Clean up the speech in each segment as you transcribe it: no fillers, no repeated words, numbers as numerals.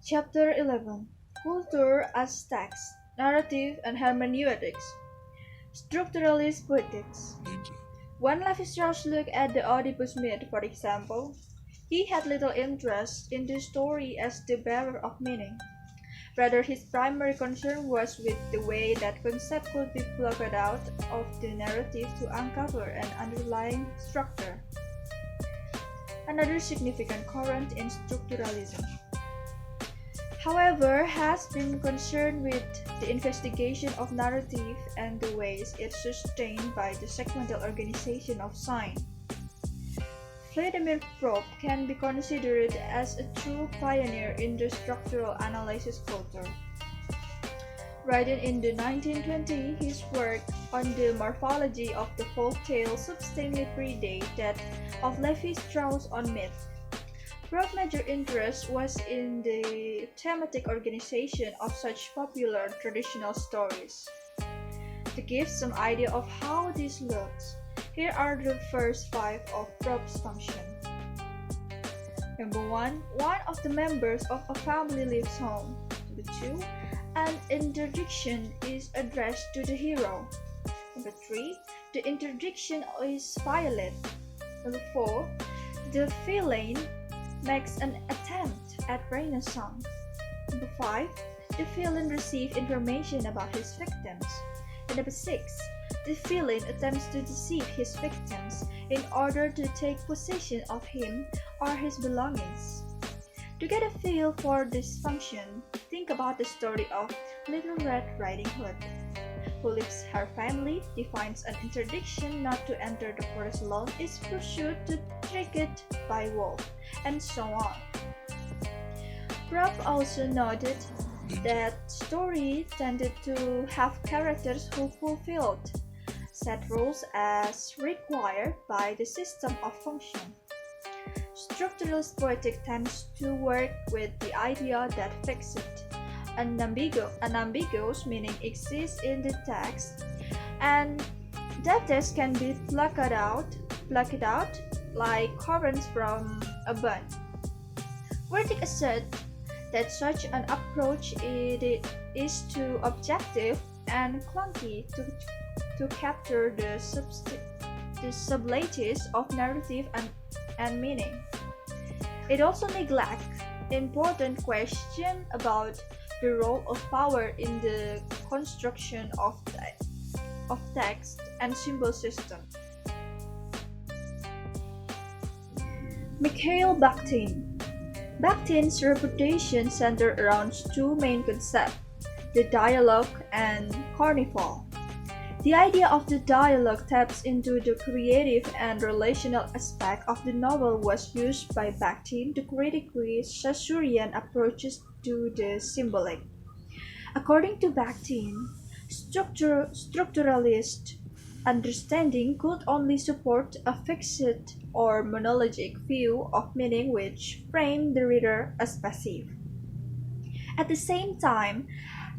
Chapter 11: Culture as Text, Narrative and Hermeneutics. Structuralist Poetics. When Levi-Strauss looked at the Oedipus myth, for example, he had little interest in the story as the bearer of meaning. Rather, his primary concern was with the way that concept could be plucked out of the narrative to uncover an underlying structure. Another significant current in structuralism, however, has been concerned with the investigation of narrative and the ways it's sustained by the segmental organization of sign. Vladimir Propp can be considered as a true pioneer in the structural analysis culture. Written in the 1920s, his work on the morphology of the folk tale substantially predates that of Levi-Strauss on myth. Propp's major interest was in the thematic organization of such popular traditional stories. To give some idea of how this looks, here are the first five of Propp's function. Number 1. One of the members of a family leaves home. Number 2. An interdiction is addressed to the hero. Number 3. The interdiction is violent. Number 4. The villain makes an attempt at renaissance. Number 5. The villain receives information about his victims. And number 6. The villain attempts to deceive his victims in order to take possession of him or his belongings. To get a feel for this function, think about the story of Little Red Riding Hood, who leaves her family, defines an interdiction not to enter the forest alone, is pursued to triggered by wolf, and so on. Propp also noted that story tended to have characters who fulfilled set rules as required by the system of function. Structuralist poetics tends to work with the idea that fixed, unambiguous meaning exists in the text, and that text can be plucked out like currents from a bun. Critics assert that such an approach is too objective and clunky to capture the subtleties of narrative and meaning. It also neglects important questions about the role of power in the construction of text and symbol system. Mikhail Bakhtin. Bakhtin's reputation centered around two main concepts, the dialogue and carnival. The idea of the dialogue taps into the creative and relational aspect of the novel was used by Bakhtin to critically Saussurean approaches to the symbolic. According to Bakhtin, structuralist understanding could only support a fixed or monologic view of meaning which framed the reader as passive. At the same time,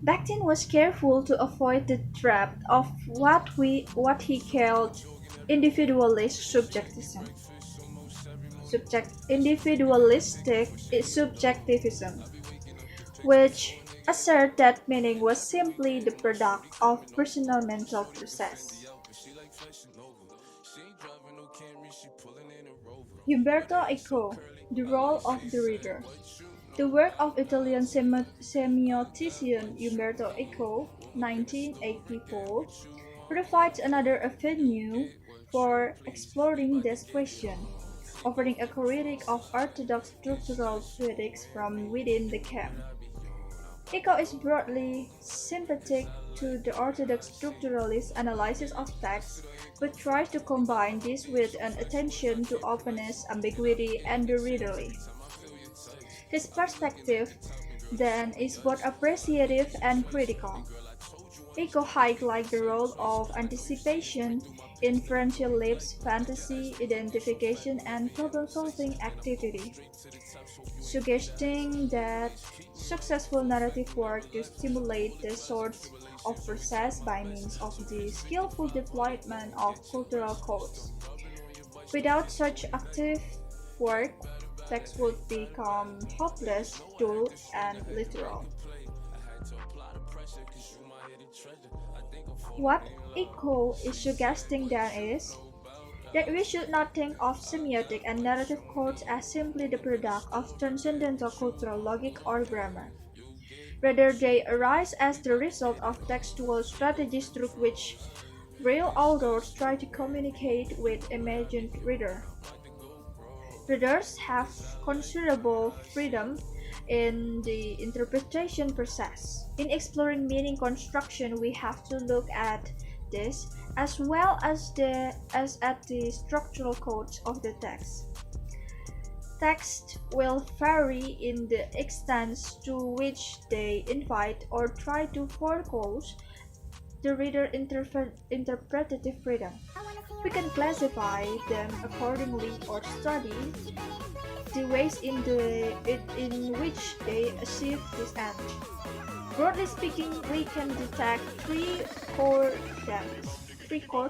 Bakhtin was careful to avoid the trap of what he called individualistic subjectivism, which assert that meaning was simply the product of personal mental process. Umberto Eco, The Role of the Reader. The work of Italian semiotician Umberto Eco, 1984, provides another avenue for exploring this question, offering a critique of orthodox structural poetics from within the camp. Eco is broadly sympathetic to the orthodox structuralist analysis of text, but tries to combine this with an attention to openness, ambiguity, and the readerly. His perspective, then, is both appreciative and critical. Eco highlights the role of anticipation, inferential leaps, fantasy, identification, and problem-solving activity, suggesting that successful narrative work to stimulate the sort of process by means of the skillful deployment of cultural codes. Without such active work, text would become hopeless, dull, and literal. What Eco is suggesting then is that we should not think of semiotic and narrative codes as simply the product of transcendental cultural logic or grammar. Rather, they arise as the result of textual strategies through which real authors try to communicate with imagined reader. Readers have considerable freedom in the interpretation process. In exploring meaning construction, we have to look at this as well as at the structural codes of the text. Text will vary in the extent to which they invite or try to foreclose the reader interpretative freedom. We can classify them accordingly or study the ways in which they achieve this end. Broadly speaking, we can detect three core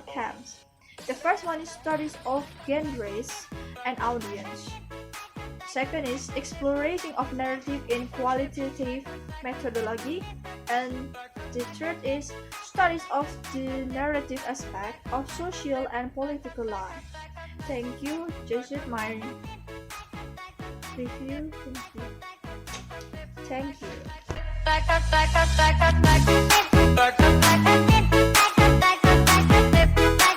camps. The first one is studies of genres and audience. Second is exploration of narrative in qualitative methodology. And the third is studies of the narrative aspect of social and political life. Thank you. This is my review. Thank you.